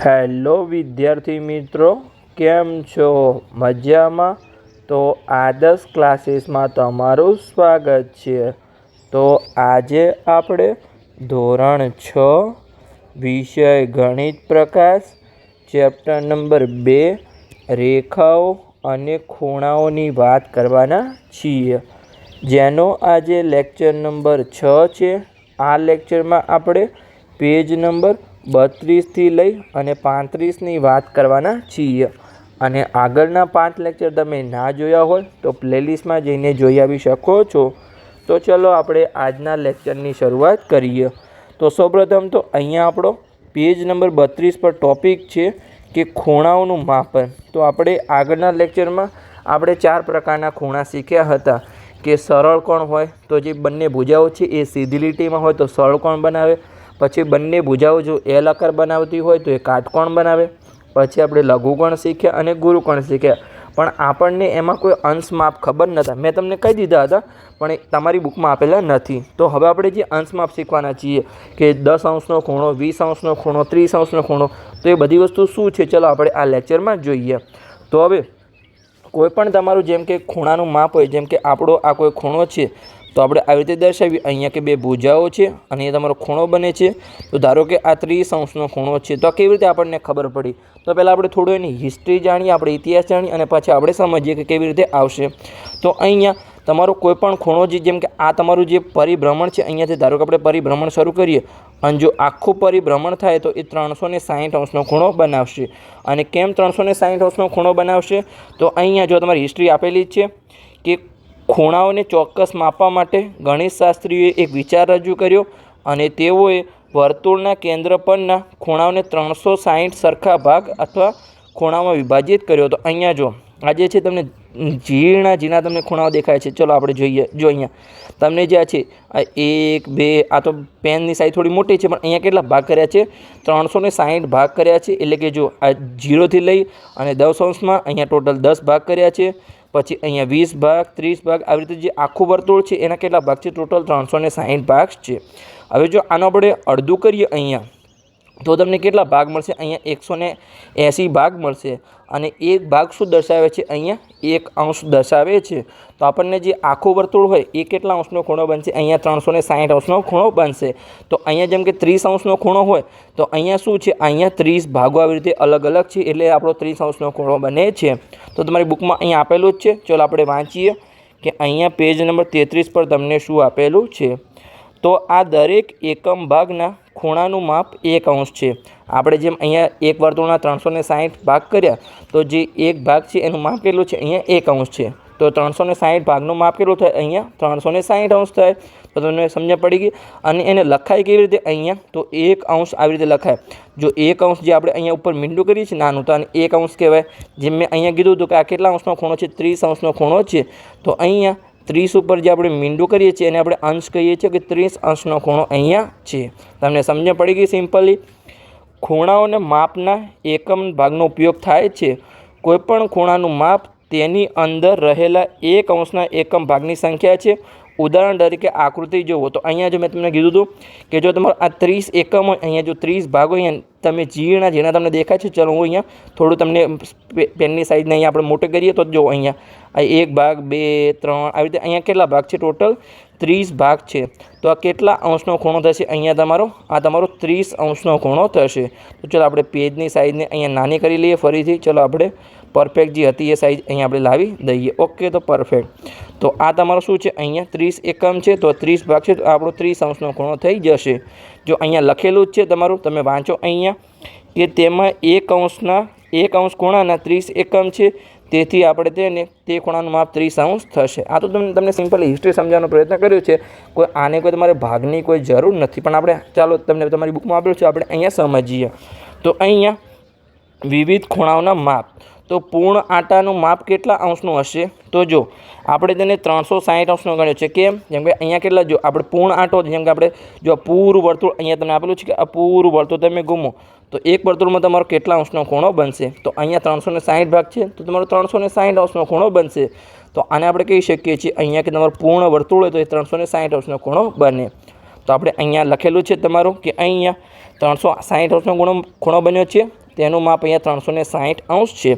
Hello વિદ્યાર્થી મિત્રો, કેમ છો? મજામાં? તો આદર્શ ક્લાસીસમાં તમારું સ્વાગત છે. તો આજે આપણે ધોરણ 6 વિષય ગણિત પ્રકાશ ચેપ્ટર નંબર 2 રેખાઓ અને ખૂણાઓની વાત કરવાના છીએ, જેનો આજે લેક્ચર નંબર 6 છે. આ લેક્ચરમાં આપણે પેજ નંબર 32થી લઈ અને 35ની વાત કરવાના છીએ. અને આગળના 5 લેક્ચર તમે ના જોયા હોય તો પ્લેલિસ્ટમાં જઈને જોઈ આવી શકો છો. તો ચલો આપણે આજના લેક્ચરની શરૂઆત કરીએ. તો સૌપ્રથમ તો અહીંયા આપણો પેજ નંબર 32 પર ટોપિક છે કે ખૂણાઓનું માપન. તો આપણે આગળના લેક્ચરમાં આપણે 4 પ્રકારના ખૂણા શીખ્યા હતા કે સરળ કોણ હોય તો જે બંને ભુજાઓ છે એ સીધી લીટીમાં હોય તો સરળ કોણ બનાવે. પછી બંને ભુજાઓ જો એલ આકાર બનાવતી હોય તો એ કાટકોણ બનાવે. પછી આપણે લઘુકોણ શીખ્યા અને ગુરુકોણ શીખ્યા, પણ આપણને એમાં કોઈ અંશ માપ ખબર નહોતા. મેં તમને કહી દીધા હતા પણ તમારી બુકમાં આપેલા નથી. તો હવે આપણે જે અંશ માપ શીખવાના છીએ કે 10 અંશનો ખૂણો, 20 અંશનો ખૂણો, 30 અંશનો ખૂણો, તો એ બધી વસ્તુ શું છે ચલો આપણે આ લેક્ચરમાં જોઈએ. તો હવે કોઈ પણ તમારું જેમ કે ખૂણાનું માપ હોય, જેમ કે આપણો આ કોઈ ખૂણો છે તો આપણે આવી રીતે દર્શાવીએ અહીંયા કે બે ભુજાઓ છે અને એ તમારો ખૂણો બને છે. તો ધારો કે આ 30 અંશનો ખૂણો છે, તો કેવી રીતે આપણને ખબર પડી? તો પહેલાં આપણે થોડું એની હિસ્ટ્રી જાણીએ, આપણે ઇતિહાસ જાણીએ અને પછી આપણે સમજીએ કે કેવી રીતે આવશે. તો અહીંયા તમારો કોઈ પણ ખૂણો જેમ કે આ તમારું જે પરિભ્રમણ છે, અહીંયાથી ધારો કે આપણે પરિભ્રમણ શરૂ કરીએ અને જો આખું પરિભ્રમણ થાય તો એ 360 અંશનો ખૂણો બનાવશે. અને કેમ 360 અંશનો ખૂણો બનાવશે? તો અહીંયા જો તમારી હિસ્ટ્રી આપેલી જ છે કે ખૂણાઓને ચોક્કસ માપવા માટે ગણિતશાસ્ત્રીઓએ એક વિચાર રજૂ કર્યો અને તેઓએ વર્તુળના કેન્દ્ર પરના ખૂણાઓને 360 સરખા ભાગ અથવા ખૂણામાં વિભાજિત કર્યો. તો અહીંયા જો આ જે છે તમને ઝીણા તમને ખૂણાઓ દેખાય છે. ચલો આપણે જોઈએ. જો અહીંયા તમને જે આ છે આ 1 2, આ તો પેનની સાઈઝ થોડી મોટી છે પણ અહીંયા કેટલા ભાગ કર્યા છે? 360 ભાગ કર્યા છે. એટલે કે જો આ 0થી લઈ અને 10 અંશમાં અહીંયા ટોટલ 10 ભાગ કર્યા છે. પછી અહીંયા 20 ભાગ, 30 ભાગ, આવી રીતે જે આખું વર્તુળ છે એના કેટલા ભાગ છે? ટોટલ 360 ભાગ છે. હવે જો આનો આપણે અડધું કરીએ અહીંયા તો તમને કેટલા ભાગ મળશે? અહીંયા 180 ભાગ મળશે. અને એક ભાગ શું દર્શાવે છે? અહીંયા 1 અંશ દર્શાવે છે. તો આપણને જે આખું વર્તુળ હોય એ કેટલા અંશનો ખૂણો બનશે? અહીંયા 360 અંશનો ખૂણો બનશે. તો અહીંયા જેમ કે 30 અંશનો ખૂણો હોય તો અહીંયા શું છે? અહીંયા 30 ભાગો આવી રીતે અલગ અલગ છે એટલે આપણો 30 અંશનો ખૂણો બને છે. તો તમારી બુકમાં અહીંયા આપેલું જ છે. ચલો આપણે વાંચીએ કે અહીંયા પેજ નંબર 33 પર તમને શું આપેલું છે. તો આ દરેક એકમ ભાગના ખૂણાનું માપ 1 અંશ છે. આપણે જેમ અહીંયા એક વર્તુળના 360 ભાગ કર્યા તો જે એક ભાગ છે એનું માપ કેટલું છે? અહીંયા 1 અંશ છે. તો 360 ભાગનું માપ કેટલું થાય? અહીંયા 360 અંશ થાય. તો તમને સમજ પડી ગઈ. અને એને લખાય કેવી રીતે? અહીંયા તો 1 અંશ આવી રીતે લખાય. જો 1 અંશ જે આપણે અહીંયા ઉપર મીંડું કરીએ છીએ નાનું, તો આને 1 અંશ કહેવાય. જેમ મેં અહીંયા કીધું હતું કે આ કેટલા અંશનો ખૂણો છે? 30 અંશનો ખૂણો છે. તો અહીંયા 30 ઉપર જે આપણે મીંડું કરીએ છીએ એને આપણે અંશ કહીએ છીએ કે 30 અંશનો ખૂણો અહીંયા છે. તમને સમજ પડી ગઈ સિમ્પલી. ખૂણાઓને માપના એકમ ભાગનો ઉપયોગ થાય છે. કોઈપણ ખૂણાનું માપ તેની અંદર રહેલા 1 અંશના એકમ ભાગની સંખ્યા છે. ઉદાહરણ તરીકે આકૃતિ જુઓ તો અહીંયા જો મેં તમને કીધું હતું કે જો તમારો આ 30 એકમ હોય, અહીંયા જો 30 ભાગો અહીંયા તમે ઝીણા તમને દેખાય છે. ચલો હું અહીંયા થોડું તમને પેનની સાઈઝને અહીંયા આપણે મોટે કરીએ તો જો અહીંયા આ 1 ભાગ 2 3 આવી રીતે અહીંયા કેટલા ભાગ છે? ટોટલ 30 ભાગ છે. તો આ કેટલા અંશનો ખૂણો થશે? અહીંયા તમારો 30 અંશનો ખૂણો થશે. તો ચલો આપણે પેજની સાઈઝને અહીંયા નાની કરી લઈએ ફરીથી. ચલો આપણે પરફેક્ટ જે હતી એ સાઈઝ અહીંયા આપણે લાવી દઈએ. ઓકે, તો પરફેક્ટ. તો આ તમારો શું છે? અહીંયા 30 એકમ છે તો 30 ભાગ છે તો આપણો 30 અંશનો ખૂણો થઈ જશે. જો અહીંયા લખેલું જ છે તમારું, તમે વાંચો અહીંયા કે તેમાં 1 અંશ ખૂણાના 30 એકમ છે, તેથી આપણે તે ખૂણાનું માપ 30 અંશ થશે. આ તો તમને સિમ્પલ હિસ્ટ્રી સમજાવવાનો પ્રયત્ન કર્યો છે. આને કોઈ તમારે ભાગની કોઈ જરૂર નથી, પણ આપણે ચાલો તમને તમારી બુકમાં આપેલું છે આપણે અહીંયા સમજીએ. તો અહીંયા વિવિધ ખૂણાઓના માપ. તો પૂર્ણ આંટાનું માપ કેટલા અંશનું હશે? તો જો આપણે તેને 360 અંશનો ગણ્યો છે. કેમ? જેમ કે અહીંયા કેટલા, જો આપણે પૂર્ણ આંટો, જેમ કે આપણે જો પૂરું વર્તુળ અહીંયા તમને આપેલું છે કે આ પૂરું વર્તુળ તમે ગુમો તો એક વર્તુળમાં તમારો કેટલા અંશનો ખૂણો બનશે? તો અહીંયા 360 ભાગ છે તો તમારો 360 અંશનો ખૂણો બનશે. તો આને આપણે કહી શકીએ છીએ અહીંયા કે તમારું પૂર્ણ વર્તુળ હોય તો એ 360 અંશનો ખૂણો બને. તો આપણે અહીંયા લખેલું છે તમારું કે અહીંયા 360 અંશનો ખૂણો બન્યો છે તેનું માપ અહીંયા 360 અંશ છે।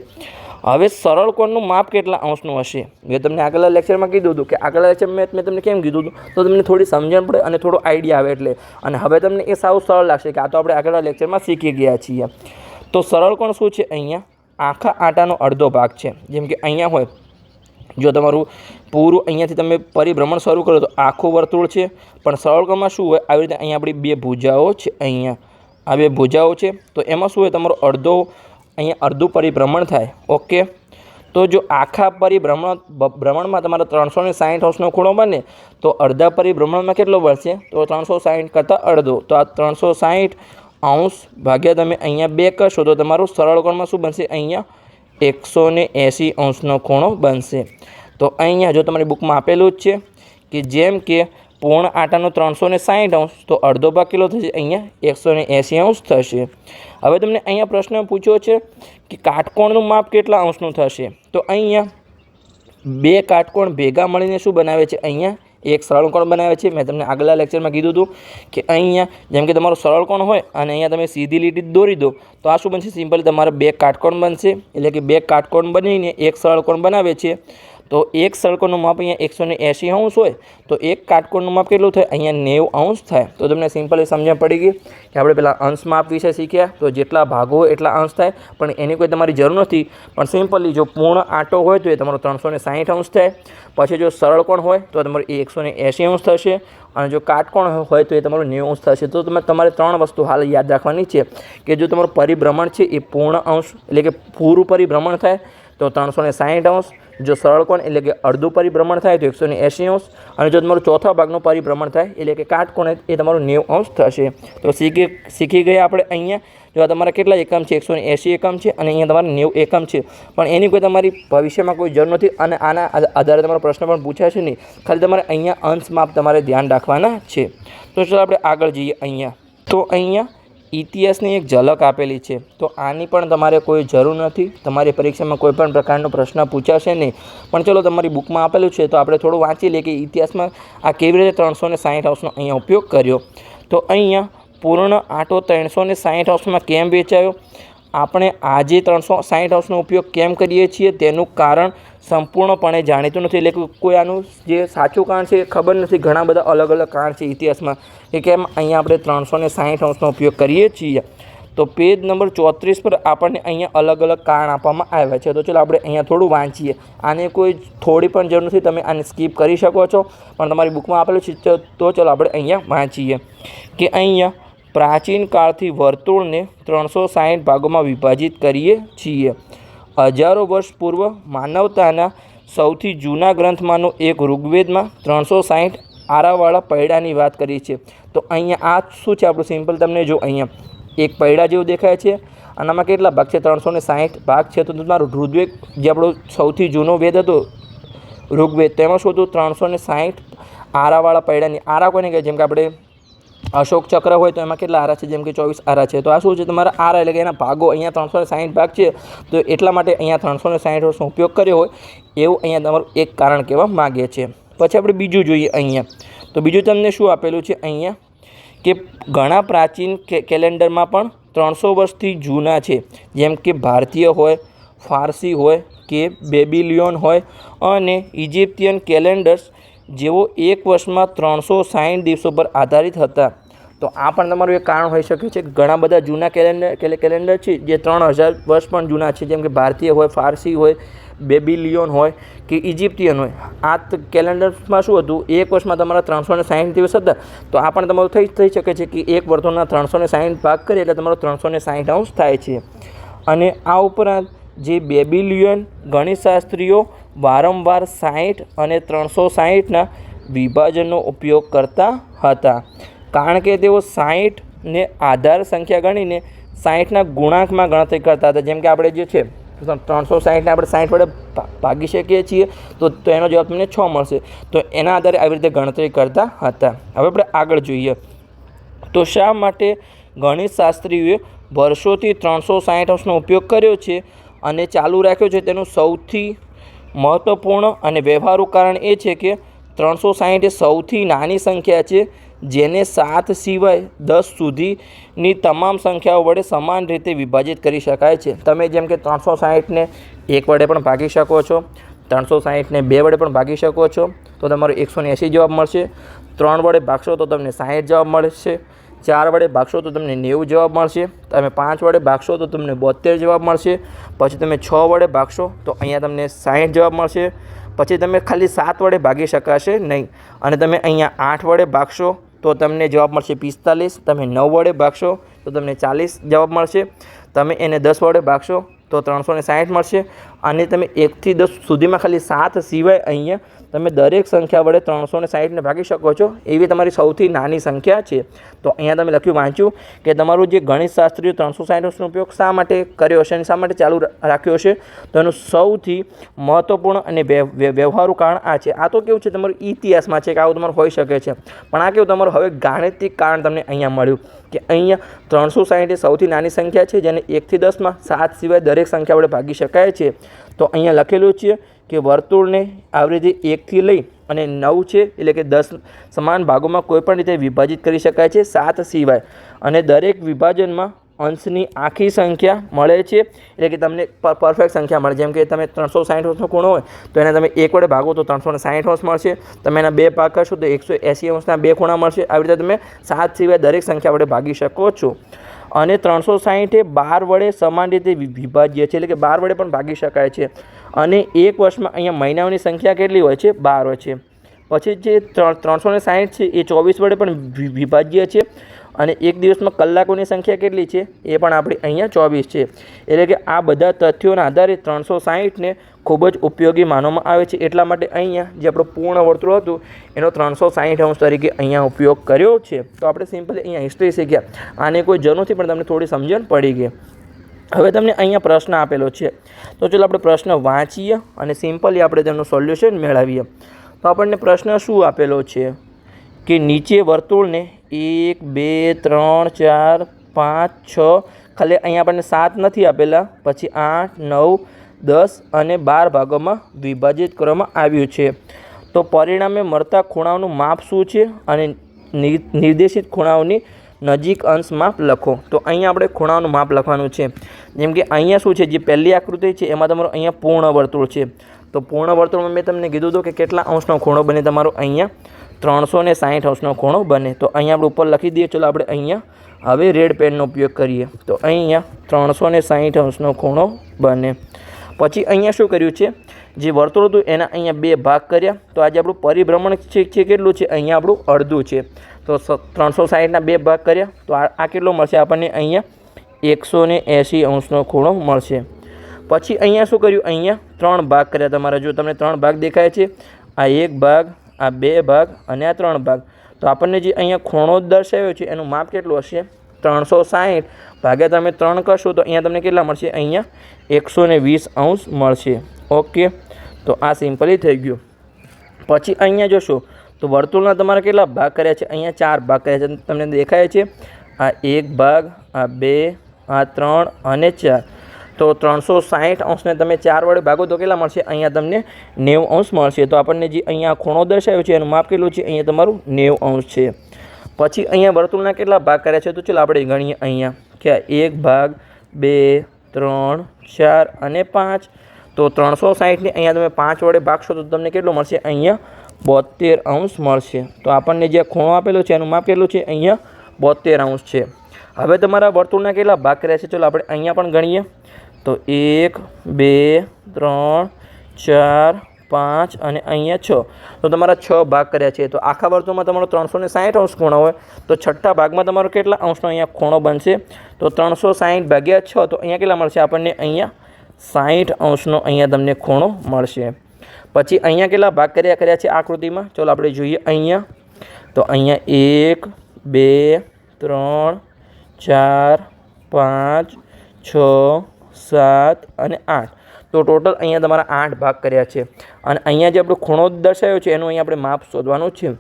હવે સરળ કોણનું માપ કેટલા અંશનું હશે મેં તમને આગળના લેક્ચરમાં કીધું હતું કે આગળના લેક્ચરમાં મેં તમને કેમ કીધું હતું તો તમને થોડી સમજણ પડે અને થોડો આઈડિયા આવે એટલે, અને હવે તમને એ સાવ સરળ લાગશે કે આ તો આપણે આગળના લેક્ચરમાં શીખી ગયા છીએ। તો સરળ કોણ શું છે? અહીંયા આખા આટાનો અડધો ભાગ છે। જેમ કે અહીંયા હોય, જો તમારું પૂરું અહીંયાથી તમે પરિભ્રમણ શરૂ કરો તો આખું વર્તુળ છે, પણ સરળ કોણમાં શું હોય? આવી રીતે અહીંયા આપણી બે ભુજાઓ છે, અહીંયા આ બે ભુજાઓ છે, તો એમાં શું હોય? તમારો અડધો અહીંયા અડધું પરિભ્રમણ થાય। ઓકે, તો જો આખા ભ્રમણમાં તમારે 360 અંશનો ખૂણો બને તો અડધા પરિભ્રમણમાં કેટલો બનશે? તો 360 કરતાં અડધો, તો આ 360 અંશ ભાગ્યા તમે અહીંયા 2 કરશો તો તમારું સરળ કોણમાં શું બનશે? અહીંયા 180 અંશનો ખૂણો બનશે। તો અહીંયા જો તમારી બુકમાં આપેલું જ છે કે જેમ કે પૂર્ણ આટાનો 360 અંશ તો અડધો ભાગ કેટલો થશે? અહીંયા 180 અંશ થશે। હવે તમને અહીંયા પ્રશ્ન પૂછ્યો છે કે કાટકોણનું માપ કેટલા અંશનું થશે? તો અહીંયા બે કાટકોણ ભેગા મળીને શું બનાવે છે? અહીંયા એક સરળ કોણ બનાવે છે। મેં તમને આગલા લેક્ચરમાં કીધું હતું કે અહીંયા જેમ કે તમારો સરળ કોણ હોય અને અહીંયા તમે સીધી લીટી દોરી દો તો આ શું બનશે? સિમ્પલી તમારા બે કાટકોણ બનશે, એટલે કે બે કાટકોણ બનીને એક સરળ કોણ બનાવે છે। તો એક સરળ કોણનું માપ અહીંયા 180 અંશ હોય તો એક કાટકોણનું માપ કેટલું થાય? અહીંયા 90 અંશ થાય। તો તમને સિમ્પલી સમજણ પડી ગઈ કે આપણે પહેલાં અંશ માપ વિશે શીખ્યા, તો જેટલા ભાગો હોય એટલા અંશ થાય, પણ એની કોઈ તમારી જરૂર નથી। પણ સિમ્પલી જો પૂર્ણ આટો હોય તો એ તમારો 360 અંશ થાય, પછી જો સરળ કોણ હોય તો તમારું 180 અંશ થશે, અને જો કાટકોણ હોય તો એ તમારું 90 અંશ થશે। તો તમારે ત્રણ વસ્તુ હાલ યાદ રાખવાની છે કે જો તમારું પરિભ્રમણ છે એ પૂર્ણ અંશ એટલે કે પૂરું પરિભ્રમણ થાય તો 360 અંશ, જો સરળ કોણ એટલે કે અડધું પરિભ્રમણ થાય તો 180 અંશ, અને જો તમારું ચોથા ભાગનું પરિભ્રમણ થાય એટલે કે કાટકોણ એ તમારું 90 અંશ થશે। તો શીખી ગયા આપણે અહીંયા જો આ તમારા કેટલા એકમ છે? 180 એકમ છે, અને અહીંયા તમારે 90 એકમ છે, પણ એની કોઈ તમારી ભવિષ્યમાં કોઈ જરૂર નથી, અને આના આધારે તમારો પ્રશ્ન પણ પૂછાશે નહીં, ખાલી તમારે અહીંયા અંશ માપ તમારે ધ્યાન રાખવાના છે। તો ચાલો આપણે આગળ જઈએ। અહીંયા તો અહીંયા ઇતિહાસની એક ઝલક આપેલી છે, તો આની પણ તમારે કોઈ જરૂર નથી, તમારી પરીક્ષામાં કોઈ પણ પ્રકારનો પ્રશ્ન પૂછાશે નહીં, પણ ચલો તમારી બુકમાં આપેલું છે તો આપણે થોડું વાંચી લઈએ કે ઇતિહાસમાં આ કેવી રીતે 360 અંશનો અહીંયા ઉપયોગ કર્યો। તો અહીંયા પૂર્ણ આટો 360 અંશમાં કેમ વેચાયો? આપણે આજે 360 અંશનો ઉપયોગ કેમ કરીએ છીએ તેનું કારણ સંપૂર્ણપણે જાણીતું નથી, એટલે કે કોઈ આનું જે સાચું કારણ છે એ ખબર નથી। ઘણા બધા અલગ અલગ કારણ છે ઇતિહાસમાં કે કેમ અહીંયા આપણે 360 અંશનો ઉપયોગ કરીએ છીએ। તો પેજ નંબર 34 પર આપણને અહીંયા અલગ અલગ કારણ આપવામાં આવ્યા છે। તો ચલો આપણે અહીંયા થોડું વાંચીએ, આને કોઈ થોડી પણ જરૂર નથી, તમે આને સ્કીપ કરી શકો છો, પણ તમારી બુકમાં આપેલું છે તો ચલો આપણે અહીંયા વાંચીએ કે અહીંયા પ્રાચીન કાળથી વર્તુળને 360 ભાગોમાં વિભાજિત કરીએ છીએ। હજારો વર્ષ પૂર્વ માનવતાના સૌથી જૂના ગ્રંથમાંનો એક ઋગ્વેદમાં 360 આરાવાળા પૈડાની વાત કરી છે। તો અહીંયા આ શું છે? આપણું સિમ્પલ તમને જો અહીંયા એક પૈડા જેવું દેખાય છે, અને આમાં કેટલા ભાગ છે? 360 ભાગ છે। તો તમારું ઋગ્વેદ જે આપણો સૌથી જૂનો વેદ હતો ઋગ્વેદ, તેમાં શું હતું? 360 આરાવાળા પૈડાની। આરા કોને કહે? જેમ કે આપણે અશોક ચક્ર હોય તો એમાં કેટલા આરા છે? જેમ કે 24 આરા છે। તો આ શું છે? તમારા આરા એટલે કે એના ભાગો અહીંયા 360 ભાગ છે, તો એટલા માટે અહીંયા 360 વર્ષનો ઉપયોગ કર્યો હોય એવું અહીંયા તમારું એક કારણ કહેવા માગે છે। પછી આપણે બીજું જોઈએ અહીંયા, તો બીજું તમને શું આપેલું છે અહીંયા કે ઘણા પ્રાચીન કેલેન્ડરમાં પણ 300 વર્ષથી જૂના છે, જેમ કે ભારતીય હોય, ફારસી હોય કે બેબીલિયન હોય અને ઇજિપ્તિયન કેલેન્ડર્સ જેઓ એક વર્ષમાં 360 દિવસો પર આધારિત હતા। તો આ પણ તમારું એક કારણ હોઈ શકે છે। ઘણા બધા જૂના કેલેન્ડર છે જે 3000 વર્ષ પણ જૂના છે, જેમ કે ભારતીય હોય, ફારસી હોય, બેબીલિયન હોય કે ઇજિપ્તિયન હોય। આ કેલેન્ડર્સમાં શું હતું? એક વર્ષમાં તમારા 360 દિવસ હતા, તો આ પણ તમારું થઈ શકે છે કે એક વર્ષના 360 ભાગ કરીએ એટલે તમારો 360 અંશ થાય છે। અને આ ઉપરાંત જે બેબીલિયન ગણિતશાસ્ત્રીઓ વારંવાર 60 અને 360ના વિભાજનનો ઉપયોગ કરતા હતા, કારણ કે તેઓ 60ને આધાર સંખ્યા ગણીને 60ના ગુણાંકમાં ગણતરી કરતા હતા। જેમ કે આપણે જે છે 360ને આપણે 60 વડે ભાગી શકીએ છીએ તો એનો જવાબ તમને 6 મળશે, તો એના આધારે આવી રીતે ગણતરી કરતા હતા। હવે આપણે આગળ જોઈએ તો શા માટે ગણિતશાસ્ત્રીઓએ વર્ષોથી 360 અંશનો ઉપયોગ કર્યો છે અને ચાલુ રાખ્યો છે? તેનું સૌથી મહત્ત્વપૂર્ણ અને વ્યવહારુ કારણ એ છે કે 360 એ સૌથી નાની સંખ્યા છે જેને 7 સિવાય 10 સુધીની તમામ સંખ્યાઓ વડે સમાન રીતે વિભાજિત કરી શકાય છે। તમે જેમ કે 360ને 1 વડે પણ ભાગી શકો છો, 360ને 2 વડે પણ ભાગી શકો છો, તો તમારો 180 જવાબ મળશે। 3 વડે ભાગશો તો તમને 60 જવાબ મળશે। 4 વડે ભાગશો તો તમને 90 જવાબ મળશે। તમે 5 વડે ભાગશો તો તમને 72 જવાબ મળશે। પછી તમે 6 વડે ભાગશો તો અહીંયા તમને 60 જવાબ મળશે। પછી તમે ખાલી 7 વડે ભાગી શકાશે નહીં, અને તમે અહીંયા 8 વડે ભાગશો તો તમને જવાબ મળશે 45। તમે 9 વડે ભાગશો તો તમને 40 જવાબ મળશે। તમે એને 10 વડે ભાગશો તો 360 મળશે। અને તમે 1 થી 10 સુધીમાં ખાલી 7 સિવાય અહીંયા તમે દરેક સંખ્યા વડે 360ને ભાગી શકો છો, એવી તમારી સૌથી નાની સંખ્યા છે। તો અહીંયા તમે લખ્યું વાંચ્યું કે તમારું જે ગણિતશાસ્ત્રીય 360નો ઉપયોગ શા માટે કર્યો હશે અને શા માટે ચાલુ રાખ્યો છે, તો એનું સૌથી મહત્ત્વપૂર્ણ અને વ્યવહારુ કારણ આ છે। આ તો કેવું છે તમારું ઇતિહાસમાં છે કે આવું તમારું હોઈ શકે છે, પણ આ કેવું તમારું હવે ગાણિતિક કારણ તમને અહીંયા મળ્યું કે અહીંયા 360 એ સૌથી નાની સંખ્યા છે, જેને 1 થી 10માં 7 સિવાય દરેક સંખ્યા વડે ભાગી શકાય છે। તો અહીંયા લખેલું છે કે વર્તુળને આવી રીતે 1 થી લઈ અને 9 છે એટલે કે 10 સમાન ભાગોમાં કોઈપણ રીતે વિભાજિત કરી શકાય છે 7 સિવાય, અને દરેક વિભાજનમાં અંશની આખી સંખ્યા મળે છે, એટલે કે તમને પરફેક્ટ સંખ્યા મળે। જેમ કે તમે 360 અંશનો ખૂણો હોય તો એને તમે 1 વડે ભાગો તો 360 અંશ મળશે। તમે એના 2 ભાગ કરશો તો 180 અંશના 2 ખૂણા મળશે। આવી રીતે તમે 7 સિવાય દરેક સંખ્યા વડે ભાગી શકો છો। અને 360 એ 12 વડે સમાન રીતે વિભાજ્ય છે, એટલે કે 12 વડે પણ ભાગી શકાય છે। અને એક વર્ષમાં અહીંયા મહિનાઓની સંખ્યા કેટલી હોય છે? 12 હોય છે। પછી જે 360 છે એ 24 વડે પણ વિભાજ્ય છે, અને એક દિવસમાં કલાકોની સંખ્યા કેટલી છે એ પણ આપણી અહીંયા 24 છે। એટલે કે આ બધા તથ્યોના આધારે 360ને ખૂબ જ ઉપયોગી માનવામાં આવે છે। એટલા માટે અહીંયા જે આપણું પૂર્ણ વર્તુળ હતું એનો 360 અંશ તરીકે અહીંયા ઉપયોગ કર્યો છે। તો આપણે સિમ્પલી અહીંયા હિસ્ટ્રી શીખ્યા, આને કોઈ જરૂર નથી, પણ તમને થોડી સમજણ પડી ગઈ। હવે તમને અહીંયા પ્રશ્ન આપેલો છે, તો ચાલો આપણે પ્રશ્ન વાંચીએ અને સિમ્પલી આપણે તેનું સોલ્યુશન મેળવીએ। તો આપણને પ્રશ્ન શું આપેલો છે કે નીચે વર્તુળને 1 2 3 4 5 6 ખાલી અહીંયા આપણને 7 નથી આપેલા, પછી 8 9 10 અને 12 ભાગોમાં વિભાજિત કરવામાં આવ્યું છે। તો પરિણામે મળતા ખૂણાઓનું માપ શું છે અને નિર્દેશિત ખૂણાઓની નજીક અંશ માપ લખો। તો અહીંયા આપણે ખૂણાઓનું માપ લખવાનું છે। જેમ કે અહીંયા શું છે, જે પહેલી આકૃતિ છે એમાં તમારું અહીંયા પૂર્ણ વર્તુળ છે। તો પૂર્ણ વર્તુળમાં મેં તમને કીધું હતું કે કેટલા અંશનો ખૂણો બને, તમારો અહીંયા 360 અંશનો ખૂણો બને। તો અહીંયા આપણે ઉપર લખી દઈએ। ચલો આપણે અહીંયા હવે રેડ પેનનો ઉપયોગ કરીએ। તો અહીંયા 360 અંશનો ખૂણો બને। પછી અહીંયા શું કર્યું છે, જે વર્તુળ હતું એના અહીંયા 2 ભાગ કર્યા। તો આજે આપણું પરિભ્રમણ છે કેટલું છે, અહીંયા આપણું અડધું છે। તો 360ના 2 ભાગ કર્યા તો આ કેટલો મળશે આપણને? અહીંયા 180 અંશનો ખૂણો મળશે। પછી અહીંયા શું કર્યું, અહીંયા 3 ભાગ કર્યા તમારા। જો તમને 3 ભાગ દેખાય છે, આ 1 ભાગ, આ 2 ભાગ અને આ 3 ભાગ। તો આપણને જે અહીંયા ખૂણો દર્શાવ્યો છે એનું માપ કેટલું હશે? 360 ભાગ્યા તમે 3 કરશો તો અહીંયા તમને કેટલા મળશે? અહીંયા 120 અંશ મળશે। ઓકે, તો આ સિમ્પલી થઈ ગયું। પછી અહીંયા જોશો તો વર્તુળના તમારા કેટલા ભાગ કર્યા છે? અહીંયા 4 ભાગ કર્યા છે, તમને દેખાય છે। આ 1 ભાગ, આ 2, આ 3 અને 4। તો 360 અંશને તમે 4 વડે ભાગો તો કેટલા મળશે? અહીંયા તમને 90 અંશ મળશે। તો આપણને જે અહીંયા ખૂણો દર્શાવ્યો છે એનું માપ કેટલું છે? અહીંયા તમારું 90 અંશ છે। પછી અહીંયા વર્તુળના કેટલા ભાગ કર્યા છે? તો ચાલો આપણે ગણીએ અહીંયા કે 1 ભાગ, 2 3 4 અને 5। તો 360ને અહીંયા તમે 5 વડે ભાગશો તો તમને કેટલું મળશે? અહીંયા 72 અંશ મળશે। તો આપણને જે ખૂણો આપેલો છે એનું માપ કેટલું છે? અહીંયા 72 અંશ છે। હવે તમારા વર્તુળના કેટલા ભાગ કર્યા છે? ચલો આપણે અહીંયા પણ ગણીએ। તો 1 2 3 4 5 અને અહીંયા 6। તો તમારા 6 ભાગ કર્યા છે। તો આખા વર્તુળમાં તમારો 360 અંશ ખૂણો હોય તો છઠ્ઠા ભાગમાં તમારો કેટલા અંશનો અહીંયા ખૂણો બનશે? તો 360 ભાગ્યા 6, તો અહીંયા કેટલા મળશે આપણને? અહીંયા 60 અંશનો અહીંયા તમને ખૂણો મળશે। પછી અહીંયા કેટલા ભાગ કર્યા છે આકૃતિમાં? ચલો આપણે જોઈએ અહીંયા। તો અહીંયા 1 2 3 4 5 6 7 અને 8। તો ટોટલ અહીંયા તમારા 8 ભાગ કર્યા છે। અને અહીંયા જે આપણો ખૂણો દર્શાવ્યો છે એનું અહીંયા આપણે માપ શોધવાનું છે।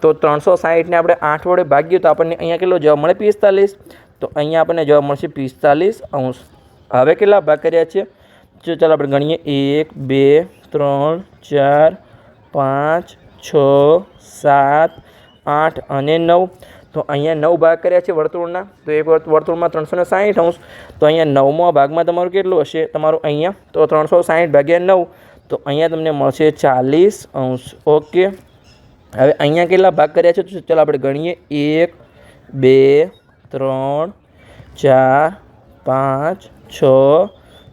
તો 360ને આપણે 8 વડે ભાગીએ તો આપણને અહીંયા કેટલો જવાબ મળે? 45। તો અહીંયા આપણને જવાબ મળશે 45 અંશ। હવે કેટલા ભાગ કર્યા છે? ચાલો આપણે ગણીએ। 1 2 3 4 5 6 7 8 અને 9 તો અહીંયા 9 ભાગ કર્યા છે વર્તુળના તો એક વર્તુળમાં 360 અંશ તો અહીંયા 9મા ભાગમાં તમારું કેટલું હશે તમારું અહીંયા તો 360 ભાગ્યા 9 તો અહીંયા તમને મળશે 40 અંશ ઓકે। હવે અહીંયા કેટલા ભાગ કર્યા છે તો ચાલો આપણે ગણીએ 1 2 3 4 5 6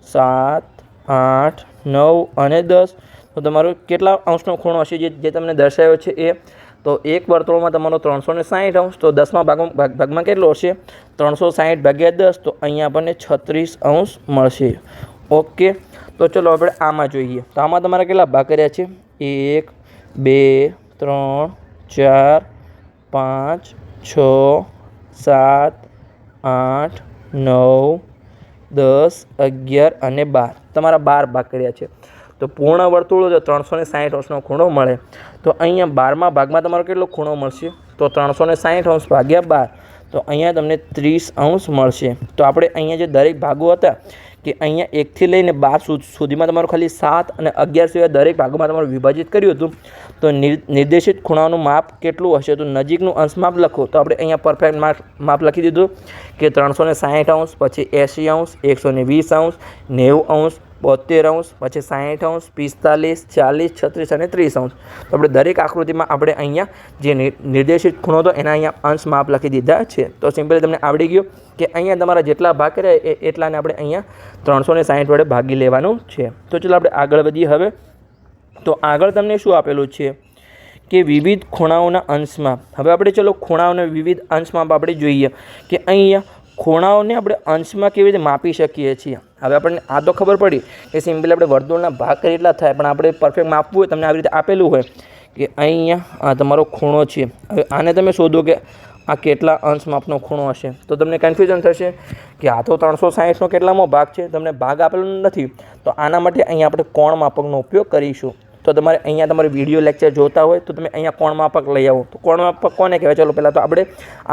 7 8 9 અને 10 તો તમારો કેટલા અંશનો ખૂણો હશે જે તમને દર્શાવ્યો છે એ તો એક વર્તુળમાં તમારો 360 અંશ તો 10મા ભાગમાં કેટલો હશે 360 ભાગ્યા 10 તો અહીંયા આપણને 36 અંશ મળશે ઓકે। તો ચલો આપણે આમાં જોઈએ તો આમાં તમારા કેટલા ભાગ કર્યા છે 1 2 3 4 5 6 7 8 9 10 11 અને 12 તમારા 12 ભાગ કર્યા છે તો પૂર્ણ વર્તુળ જો 360 અંશનો ખૂણો મળે તો અહીંયા 12મા ભાગમાં તમારો કેટલો ખૂણો મળશે તો 360 અંશ ભાગ્યા 12 તો અહીંયા તમને 30 અંશ મળશે। તો આપણે અહીંયા જે દરેક ભાગો હતા કે અહીંયા 1 થી લઈને 12 સુધીમાં તમારું ખાલી 7 અને 11 સિવાય દરેક ભાગોમાં તમારું વિભાજિત કર્યું હતું તો નિર્દેશિત ખૂણાનું માપ કેટલું હશે તો નજીકનું અંશ માપ લખો તો આપણે અહીંયા પરફેક્ટ માપ લખી દીધું કે 360 અંશ પછી 80 અંશ 120 અંશ 90 અંશ 72 અંશ પછી 60 અંશ 45 40 36 અને 30 અંશ તો આપણે દરેક આકૃતિમાં આપણે અહીંયા જે નિર્દેશિત ખૂણો હતો એના અહીંયા અંશ માપ લખી દીધા છે। તો સિમ્પલી તમને આવડી ગયું કે અહીંયા તમારા જેટલા ભાગ કર્યા એટલાને આપણે અહીંયા 360 વડે ભાગી લેવાનું છે। તો ચલો આપણે આગળ વધીએ હવે તો આગળ તમને શું આપેલું છે કે વિવિધ ખૂણાઓના અંશ માપ। હવે આપણે ચલો ખૂણાઓના વિવિધ અંશ માપ આપણે જોઈએ કે અહીંયા ખૂણાઓને આપણે અંશમાં કેવી રીતે માપી શકીએ છીએ। હવે આપણને આ તો ખબર પડી કે સિમ્પલી આપણે વર્તુળના ભાગ કરી એટલા થાય પણ આપણે પરફેક્ટ માપવું હોય તમને આવી રીતે આપેલું હોય કે અહીંયા આ તમારો ખૂણો છે હવે આને તમે શોધો કે આ કેટલા અંશ માપનો ખૂણો હશે તો તમને કન્ફ્યુઝન થશે કે આ તો 360નો કેટલામો ભાગ છે તમને ભાગ આપેલો નથી તો આના માટે અહીંયા આપણે કોણ માપકનો ઉપયોગ કરીશું। તો તમારે અહીંયા તમારે વિડીયો લેક્ચર જોતા હોય તો તમે અહીંયા કોણ માપક લઈ આવો તો કોણ માપક કોને કહેવાય ચલો પહેલાં તો આપણે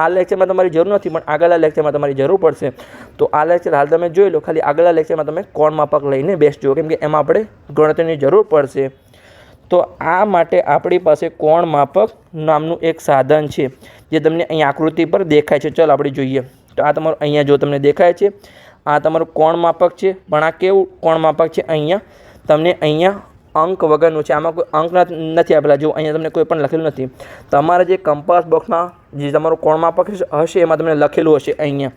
આ લેક્ચરમાં તમારી જરૂર નથી પણ આગળના લેક્ચરમાં તમારી જરૂર પડશે તો આ લેક્ચર હાલ તમે જોઈ લો ખાલી આગળના લેક્ચરમાં તમે કોણ માપક લઈને બેસજો કેમ કે એમાં આપણે ગણતરીની જરૂર પડશે। તો આ માટે આપણી પાસે કોણ માપક નામનું એક સાધન છે જે તમને અહીં આકૃતિ પર દેખાય છે ચાલો આપણે જોઈએ તો આ તમારું અહીંયા જો તમને દેખાય છે આ તમારું કોણ માપક છે પણ આ કેવું કોણ માપક છે અહીંયા તમને અહીંયા અંક વગરનું છે આમાં કોઈ અંક નથી આપેલા જો અહીંયા તમને કોઈ પણ લખેલું નથી તમારા જે કંપાસ બોક્સમાં જે તમારું કોણ માપક હશે એમાં તમને લખેલું હશે અહીંયા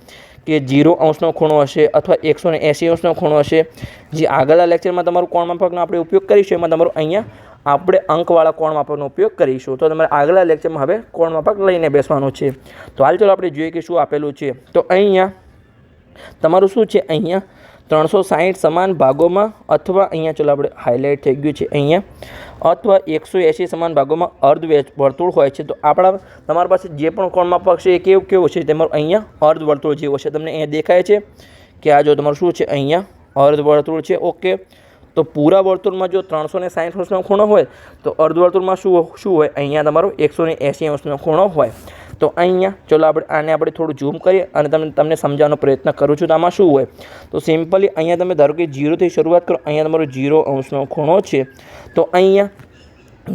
કે 0 અંશનો ખૂણો હશે અથવા 180 અંશનો ખૂણો હશે જે આગળના લેક્ચરમાં તમારું કોણ માપકનો આપણે ઉપયોગ કરીશું એમાં તમારું અહીંયા આપણે અંકવાળા કોણ માપકનો ઉપયોગ કરીશું તો તમારે આગલા લેક્ચરમાં હવે કોણ માપક લઈને બેસવાનું છે। તો હાલ ચાલો આપણે જોઈએ કે શું આપેલું છે તો અહીંયા તમારું શું છે અહીંયા 360 સમાન ભાગોમાં અથવા અહીંયા ચલો આપણે હાઇલાઇટ થઈ ગયું છે અહીંયા અથવા 180 સમાન ભાગોમાં અર્ધ વર્તુળ હોય છે તો આપણા તમારી પાસે જે પણ કોણ માપક છે એ કેવું છે તમારું અહીંયા અર્ધ વર્તુળ જેવો છે તમને અહીંયા દેખાય છે કે આ જો તમારું શું છે અહીંયા અર્ધ વર્તુળ છે ઓકે। તો પૂરા વર્તુળમાં જો 360 અંશનો ખૂણો હોય તો અર્ધ વર્તુળમાં શું હોય અહીંયા તમારો 180 અંશનો ખૂણો હોય તો અહીંયા ચલો આપણે થોડું ઝૂમ કરીએ અને તમને સમજાવવાનો પ્રયત્ન કરું છું તો આમાં શું હોય તો સિમ્પલી અહીંયા તમે ધારો કે 0 થી શરૂઆત કરો અહીંયા તમારો 0 અંશનો ખૂણો છે તો અહીંયા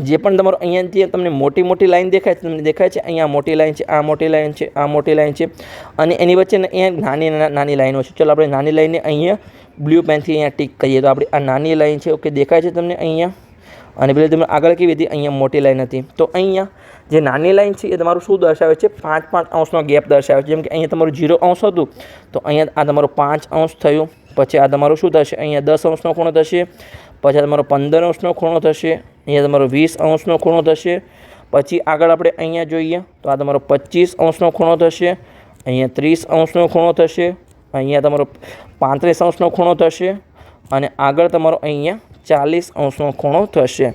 જે પણ તમારો અહીંયાથી તમને મોટી લાઈન દેખાય છે તમને દેખાય છે અહીંયા મોટી લાઈન છે આ મોટી લાઈન છે આ મોટી લાઈન છે અને એની વચ્ચે અહીંયા નાની લાઈનો છે ચલો આપણે નાની લાઈનને અહીંયા બ્લુ પેનથી અહીંયા ટીક કરીએ તો આપણે આ નાની લાઈન છે ઓકે દેખાય છે તમને અહીંયા અને પેલી તમે આગળ કેવી હતી અહીંયા મોટી લાઈન હતી તો અહીંયા જે નાની લાઈન છે એ તમારું શું દર્શાવે છે 5 અંશનો ગેપ દર્શાવે છે જેમ કે અહીંયા તમારું 0 અંશ હતું તો અહીંયા આ તમારું 5 અંશ થયું પછી આ તમારું શું થશે અહીંયા 10 અંશનો ખૂણો થશે પછી આ તમારો 15 અંશનો ખૂણો થશે અહીંયા તમારો 20 અંશનો ખૂણો થશે પછી આગળ આપણે અહીંયા જોઈએ તો આ તમારો 25 અંશનો ખૂણો થશે અહીંયા 30 અંશનો ખૂણો થશે અહીંયા તમારો 35 અંશનો ખૂણો થશે અને આગળ તમારો અહીંયા 40 અંશનો ખૂણો થશે।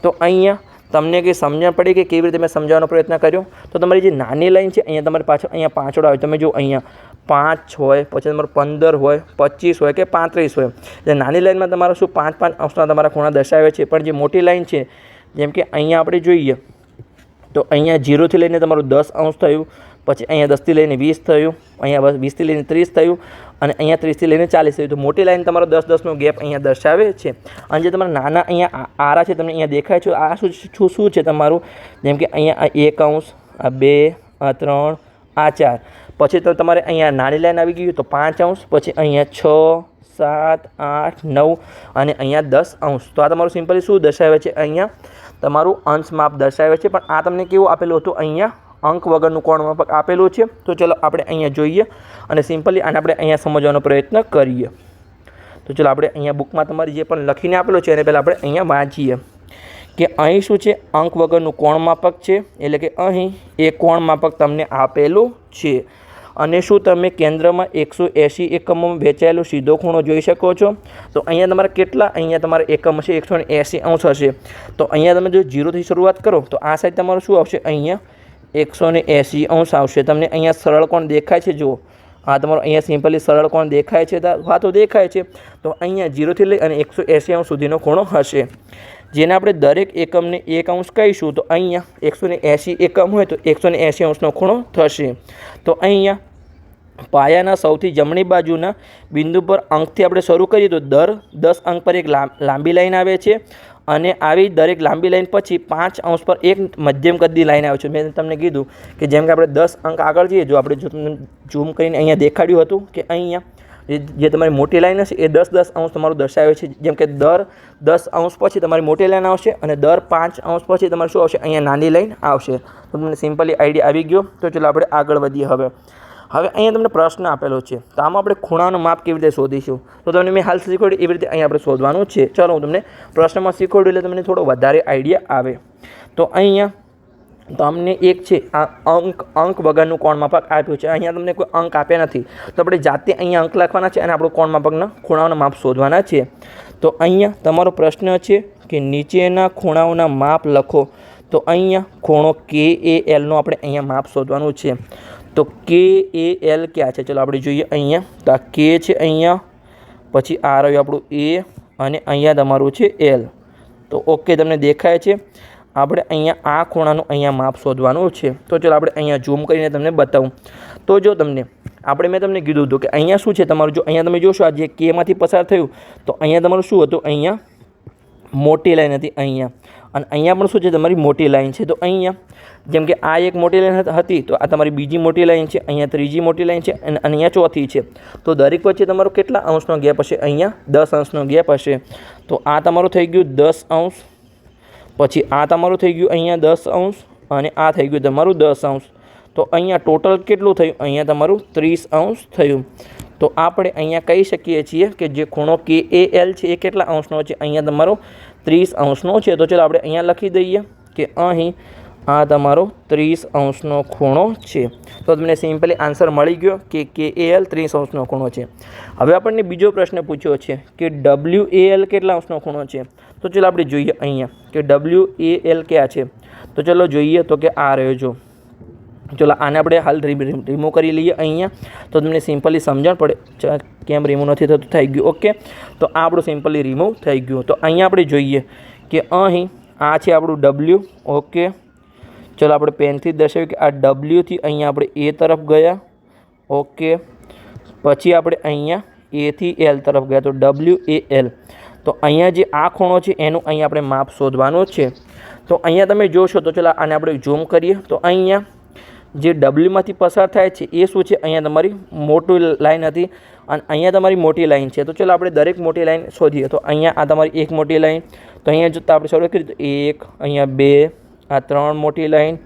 તો અહીંયા તમને કંઈ સમજણ પડી કે કેવી રીતે મેં સમજાવવાનો પ્રયત્ન કર્યો તો તમારી જે નાની લાઈન છે અહીંયા તમારી પાછળ અહીંયા પાંચડો આવે તમે જો અહીંયા 5 હોય પછી તમારો 15 હોય 25 હોય કે 35 હોય એટલે નાની લાઈનમાં તમારા શું 5 અંશના તમારા ખૂણા દર્શાવે છે પણ જે મોટી લાઈન છે જેમ કે અહીંયા આપણે જોઈએ તો અહીંયા 0 થી લઈને તમારું 10 અંશ થયું પછી અહીંયા 10 થી લઈને 20 થયું અહીંયા 20 થી લઈને 30 થયું અને અહીંયા 30 થી લઈને 40 થયું તો મોટી લાઈન તમારો 10-10નો ગેપ અહીંયા દર્શાવે છે અને જે તમારા નાના અહીંયા આરા છે તમને અહીંયા દેખાય છે આ શું છે તમારું જેમ કે અહીંયા 1 અંશ આ 2, આ 3, આ 4. પછી તો તમારે અહીંયા નાની લાઈન આવી ગઈ તો 5 અંશ, પછી અહીંયા 6, 7, 8, 9 અને અહીંયા 10 અંશ. તો આ તમારું સિમ્પલી શું દર્શાવે છે? અહીંયા તમારું અંશ માપ દર્શાવે છે. પણ આ તમને કેવું આપેલું હતું? અહીંયા અંક વગરનું કોણ માપક આપેલું છે. તો ચલો આપણે અહીંયા જોઈએ અને સિમ્પલી આને આપણે અહીંયા સમજવાનો પ્રયત્ન કરીએ. તો ચલો આપણે અહીંયા બુકમાં તમારી જે પણ લખીને આપેલું છે એને પહેલાં આપણે અહીંયા વાંચીએ કે અહીં શું છે? અંક વગરનું કોણ માપક છે. એટલે કે અહીં એ કોણ માપક તમને આપેલું છે. અને શું તમે કેન્દ્રમાં 180 એકમોમાં વહેંચાયેલો સીધો ખૂણો જોઈ શકો છો? તો અહીંયા તમારે કેટલા અહીંયા તમારે એકમ હશે? 180 અંશ હશે. તો અહીંયા તમે જો 0થી શરૂઆત કરો તો આ સાઈડ તમારું શું આવશે? અહીંયા 180 અંશ આવશે. તમને અહીંયા સરળ કોણ દેખાય છે? જુઓ, આ તમારો અહીંયા સિમ્પલી સરળ કોણ દેખાય છે? હા, તો દેખાય છે. તો અહીંયા 0થી લઈ અને 180 અંશ સુધીનો ખૂણો હશે, જેને આપણે દરેક એકમને 1 અંશ કહીશું. તો અહીંયા 180 એકમ હોય તો 180 અંશનો ખૂણો થશે. તો અહીંયા પાયાના સૌથી જમણી બાજુના બિંદુ પર અંકથી આપણે શરૂ કરીએ તો દર 10 અંક પર એક લાંબી લાઈન આવે છે અને આવી દરેક લાંબી લાઈન પછી 5 અંશ પર એક મધ્યમ કદની લાઈન આવે છે. મેં તમને કીધું કે જેમ કે આપણે 10 અંક આગળ જઈએ, જો આપણે જો તમને ઝૂમ કરીને અહીંયા દેખાડ્યું હતું કે અહીંયા જે તમારી મોટી લાઈન હશે એ 10 અંશ તમારું દર્શાવે છે. જેમ કે દર 10 અંશ પછી તમારી મોટી લાઈન આવશે અને દર 5 અંશ પછી તમારે શું આવશે? અહીંયા નાની લાઈન આવશે. તો તમને સિમ્પલી આઈડિયા આવી ગયો. તો ચલો આપણે આગળ વધીએ. હવે અહીંયા તમને પ્રશ્ન આપેલો છે, તો આમાં આપણે ખૂણાનું માપ કેવી રીતે શોધીશું? તો તમને મેં હાલ શીખવાડ્યું એવી રીતે અહીંયા આપણે શોધવાનું છે. ચાલો હું તમને પ્રશ્નમાં શીખવાડ્યું એટલે તમને થોડો વધારે આઈડિયા આવે. તો અહીંયા તમને એક છે આ અંક વગરનું કોણ માપક આપ્યું છે. અહીંયા તમને કોઈ અંક આપ્યા નથી, તો આપણે જાતે અહીંયા અંક લખવાના છે અને આપણું કોણ માપકના ખૂણાઓના માપ શોધવાના છે. તો અહીંયા તમારો પ્રશ્ન છે કે નીચેના ખૂણાઓના માપ લખો. તો અહીંયા ખૂણો KALનો આપણે અહીંયા માપ શોધવાનું છે. તો KAL ક્યાં છે? ચલો આપણે જોઈએ. અહીંયા તો આ K છે અહીંયા, પછી આ રહ્યું આપણું A અને અહીંયા તમારું છે L. તો ઓકે, તમને દેખાય છે? આપણે અહીંયા આ ખૂણાનું અહીંયા માપ શોધવાનું છે. તો ચલો આપણે અહીંયા ઝૂમ કરીને તમને બતાવું. તો જો તમને મેં તમને કીધું હતું કે અહીંયા શું છે તમારું? જો અહીંયા તમે જોશો આ જે Kમાંથી પસાર થયું તો અહીંયા તમારું શું હતું? અહીંયા મોટી લાઈન હતી અહીંયા, અને અહીંયા પણ શું છે? તમારી મોટી લાઈન છે. તો અહીંયા જેમ કે આ એક મોટી લાઈન હતી તો આ તમારી બીજી મોટી લાઈન છે, અહીંયા ત્રીજી મોટી લાઈન છે અને અહીંયા ચોથી છે. તો દરેક વચ્ચે તમારો કેટલા અંશનો ગેપ હશે? અહીંયા 10 અંશનો ગેપ હશે. તો આ તમારું થઈ ગયું 10 અંશ, પછી આ તમારું થઈ ગયું અહીંયા 10 અંશ અને આ થઈ ગયું તમારું 10 અંશ. તો અહીંયા ટોટલ કેટલું થયું? અહીંયા તમારું 30 અંશ થયું. તો આપણે અહીંયા કહી શકીએ છીએ કે જે ખૂણો KAL છે એ કેટલા અંશનો છે? અહીંયા તમારો 30 અંશનો છે. તો ચલો આપણે અહીંયા લખી દઈએ કે અહીં આ તમારો 30 અંશનો ખૂણો છે. તો તમને સિમ્પલી આન્સર મળી ગયો કે KAL 30 અંશનો ખૂણો છે. હવે આપણને બીજો પ્રશ્ન પૂછ્યો છે કે WAL કેટલા અંશનો ખૂણો છે? તો ચલો આપણે જોઈએ અહીંયા કે WAL ક્યાં છે? તો ચલો જોઈએ. તો કે આ રહ્યો. જો ચલો આને આપણે હાલ રિમૂવ કરી લઈએ અહીંયા, તો તમને સિમ્પલી સમજણ પડે કેમ રિમૂવ નથી થતું. થઈ ગયું. ઓકે, તો આ આપણું સિમ્પલી રિમૂવ થઈ ગયું. તો અહીંયા આપણે જોઈએ કે અહીં આ છે આપણું W. ઓકે, ચલો આપણે પેનથી દર્શાવ્યું કે આ Wથી અહીંયા આપણે A તરફ ગયા. ઓકે, પછી આપણે અહીંયા A થી L તરફ ગયા. તો WAL. તો અહીંયા જે આ ખૂણો છે એનું અહીંયા આપણે માપ શોધવાનું છે. તો અહીંયા તમે જોશો તો ચલો આને આપણે ઝૂમ કરીએ. તો અહીંયા જે Wમાંથી પસાર થાય છે એ શું છે? અહીંયા તમારી મોટી લાઈન હતી અને અહીંયા તમારી મોટી લાઈન છે. તો ચલો આપણે દરેક મોટી લાઈન શોધીએ. તો અહીંયા આ તમારી એક મોટી લાઈન, તો અહીંયા જો આપણે શરૂ કરીએ તો 1, અહીંયા 2, આ 3 મોટી લાઈન,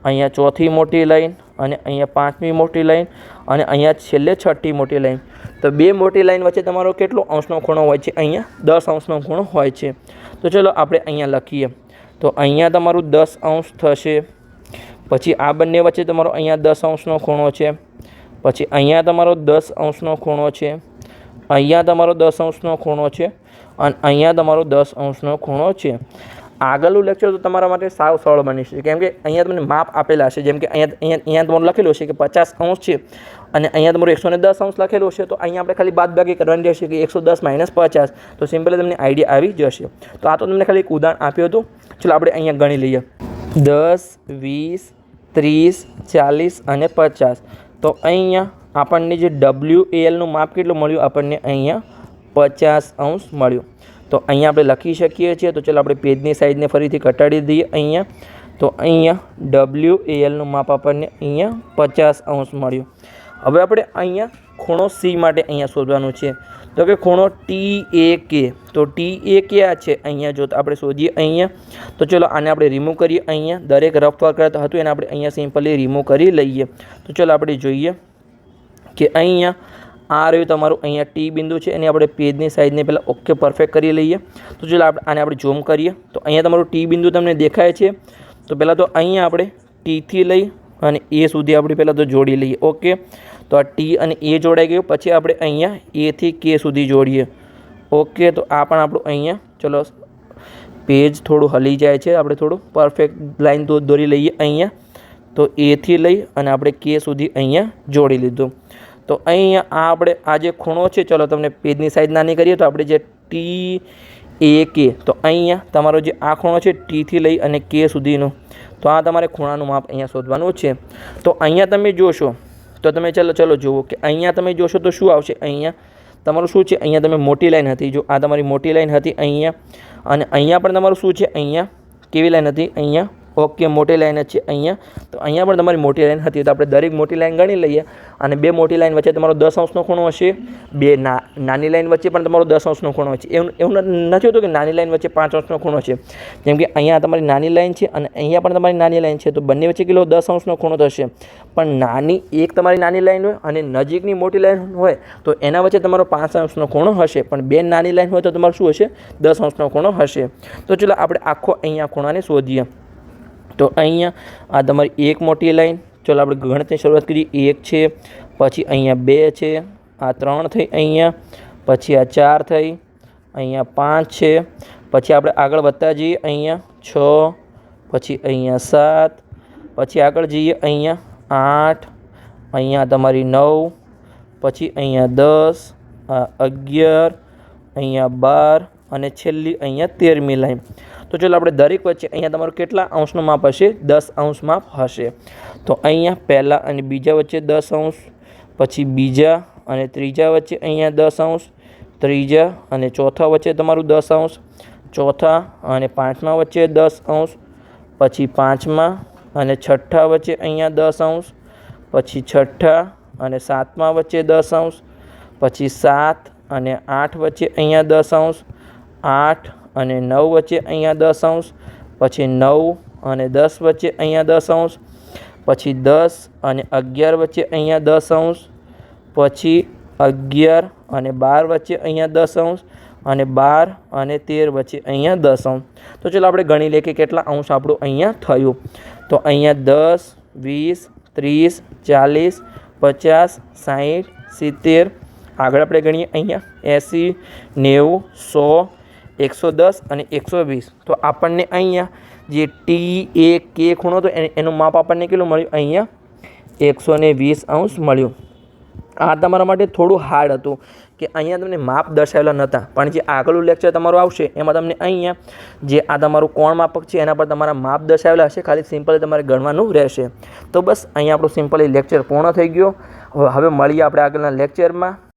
અહીંયા ચોથી મોટી લાઈન અને અહીંયા 5મી મોટી લાઈન અને અહીંયા છેલ્લે 6ઠી મોટી લાઈન. તો બે મોટી લાઈન વચ્ચે તમારો કેટલો અંશનો ખૂણો હોય છે? અહીંયા 10 અંશનો ખૂણો હોય છે. તો ચલો આપણે અહીંયા લખીએ. તો અહીંયા તમારું 10 અંશ થશે. પછી આ બંને વચ્ચે તમારો અહીંયા 10 અંશનો ખૂણો છે. પછી અહીંયા તમારો 10 અંશનો ખૂણો છે. અહીંયા તમારો 10 અંશનો ખૂણો છે અને અહીંયા તમારો 10 અંશનો ખૂણો છે. આગળનું લેક્ચર તો તમારા માટે સાવ સરળ બની છે, કેમ કે અહીંયા તમને માપ આપેલા છે. જેમ કે અહીંયા તમારું લખેલું છે કે 50 અંશ છે અને અહીંયા તમારું 110 અંશ લખેલું છે. તો અહીંયા આપણે ખાલી બાદબાકી કરવાની રહેશે કે 110 - 50. તો સિમ્પલી તમને આઈડિયા આવી જશે. તો આ તો તમને ખાલી એક ઉદાહરણ આપ્યું હતું. ચલો આપણે અહીંયા ગણી લઈએ. 10, 20, 30, 40 અને 50. તો અહીંયા આપણને જે WALનું માપ કેટલું મળ્યું? આપણને અહીંયા 50 અંશ મળ્યું. તો અહીંયા આપણે લખી શકીએ છીએ. તો ચલો આપણે પેજની સાઇઝને ફરીથી ઘટાડી દઈએ અહીંયા. તો અહીંયા WALનું માપ આપણને અહીંયા 50 અંશ મળ્યું. હવે આપણે અહીંયા ખૂણો C માટે અહીંયા શોધવાનું છે. તો કે ખૂણો TAK, તો TAK આ છે અહીંયા જો આપણે શોધીએ અહીંયા. તો ચલો આને આપણે રિમૂવ કરીએ. અહીંયા દરેક રફ વર્ક હતું એને આપણે અહીંયા સિમ્પલી રિમૂવ કરી લઈએ. તો ચલો આપણે જોઈએ કે અહીંયા આ રહ્યું તમારું અહીંયા T બિંદુ છે, એને આપણે પેજની સાઈઝને પહેલાં ઓકે પરફેક્ટ કરી લઈએ. તો ચલો આને આપણે ઝૂમ કરીએ. તો અહીંયા તમારું T બિંદુ તમને દેખાય છે. તો પહેલાં તો અહીંયા આપણે Tથી લઈ અને A સુધી આપણે પહેલાં તો જોડી લઈએ. ઓકે, તો આ T અને A જોડાઈ ગયું. પછી આપણે અહીંયા A થી K સુધી જોડીએ. ઓકે, તો આ પણ આપણું અહીંયા ચલો પેજ થોડું હલી જાય છે, આપણે થોડું પરફેક્ટ લાઈન દોરી લઈએ અહીંયા. તો A થી લઈ અને આપણે K સુધી અહીંયા જોડી લીધું. તો અહીંયા આ આપણે આ જે ખૂણો છે, ચલો તમને પેજની સાઈઝ નાની કરીએ તો આપણે જે TAK, તો અહીંયા તમારો જે આ ખૂણો છે Tથી લઈ અને K સુધીનો, તો આ તમારે ખૂણાનું માપ અહીંયા શોધવાનું છે. તો અહીંયા તમે જોશો તો તમે ચલો જુઓ કે અહીંયા તમે જોશો તો શું આવશે. અહીંયા તમારું શું છે, અહીંયા તમે મોટી લાઈન હતી, જો આ તમારી મોટી લાઈન હતી અહીંયા, અને અહીંયા પણ તમારું શું છે, અહીંયા કેવી લાઈન હતી, અહીંયા ઓકે મોટી લાઈન જ છે અહીંયા. તો અહીંયા પણ તમારી મોટી લાઈન હતી. તો આપણે દરેક મોટી લાઈન ગણી લઈએ અને બે મોટી લાઈન વચ્ચે તમારો 10 અંશનો ખૂણો હશે. બે નાની લાઈન વચ્ચે પણ તમારો 10 અંશનો ખૂણો હશે. એવું નથી હોતું કે નાની લાઈન વચ્ચે 5 અંશનો ખૂણો છે. જેમ કે અહીંયા તમારી નાની લાઈન છે અને અહીંયા પણ તમારી નાની લાઈન છે, તો બંને વચ્ચે કેટલો 10 અંશનો ખૂણો થશે. પણ નાની એક તમારી નાની લાઈન હોય અને નજીકની મોટી લાઈન હોય તો એના વચ્ચે તમારો 5 અંશનો ખૂણો હશે. પણ બે નાની લાઈન હોય તો તમારો શું હશે, 10 અંશનો ખૂણો હશે. તો ચલો આપણે આખો અહીંયા ખૂણાને શોધીએ. તો અહીંયા આ તમારી એક મોટી લાઈન, ચલો આપણે ગણતરીની શરૂઆત કરીએ. 1 છે, પછી અહીંયા 2 છે, આ 3 થઈ અહીંયા, પછી આ 4 થઈ, અહીંયા 5 છે, પછી આપણે આગળ વધતા જઈએ અહીંયા 6, પછી અહીંયા 7, પછી આગળ જઈએ અહીંયા 8, અહીંયા તમારી 9, પછી અહીંયા 10, 11, અહીંયા 12 અને છેલ્લી અહીંયા 13મી લાઈન. તો ચલો આપણે દરેક વચ્ચે અહીંયા તમારું કેટલા અંશનું માપ હશે, 10 અંશ માપ હશે. તો અહીંયા પહેલા અને બીજા વચ્ચે 10 અંશ, પછી બીજા અને ત્રીજા વચ્ચે અહીંયા 10 અંશ, ત્રીજા અને ચોથા વચ્ચે તમારું 10 અંશ, ચોથા અને પાંચમા વચ્ચે 10 અંશ, પછી પાંચમા અને છઠ્ઠા વચ્ચે અહીંયા 10 અંશ, પછી છઠ્ઠા અને સાતમા વચ્ચે 10 અંશ, પછી 7 અને 8 વચ્ચે અહીંયા 10 અંશ, 8 અને 9 વચ્ચે અહીંયા 10 અંશ, પછી 9 અને 10 વચ્ચે અહીંયા 10 અંશ, પછી 10 અને 11 વચ્ચે અહીંયા 10 અંશ, પછી 11 અને 12 વચ્ચે અહીંયા 10 અંશ, અને 12 અને 13 વચ્ચે અહીંયા 10 અંશ. તો ચલો આપણે ગણી લઈએ કે કેટલા અંશ આપણું અહીંયા થયું. તો અહીંયા 10, 20, 30, 40, 50, 60, 70, આગળ આપણે ગણીએ અહીંયા 80, 90, 100, 110 અને 120. તો આપણને અહીંયા જે TAK ખૂણો હતો એનું માપ આપણને કેટલું મળ્યું, અહીંયા 120 અંશ મળ્યું. આ તમારા માટે થોડું હાર્ડ હતું કે અહીંયા તમને માપ દર્શાવેલા નહોતા, પણ જે આગળનું લેક્ચર તમારું આવશે એમાં તમને અહીંયા જે આ તમારું કોણ માપક છે એના પર તમારા માપ દર્શાવેલા હશે, ખાલી સિમ્પલી તમારે ગણવાનું રહેશે. તો બસ અહીંયા આપણું સિમ્પલી લેક્ચર પૂર્ણ થઈ ગયો. હવે મળીએ આપણે આગળના લેક્ચરમાં.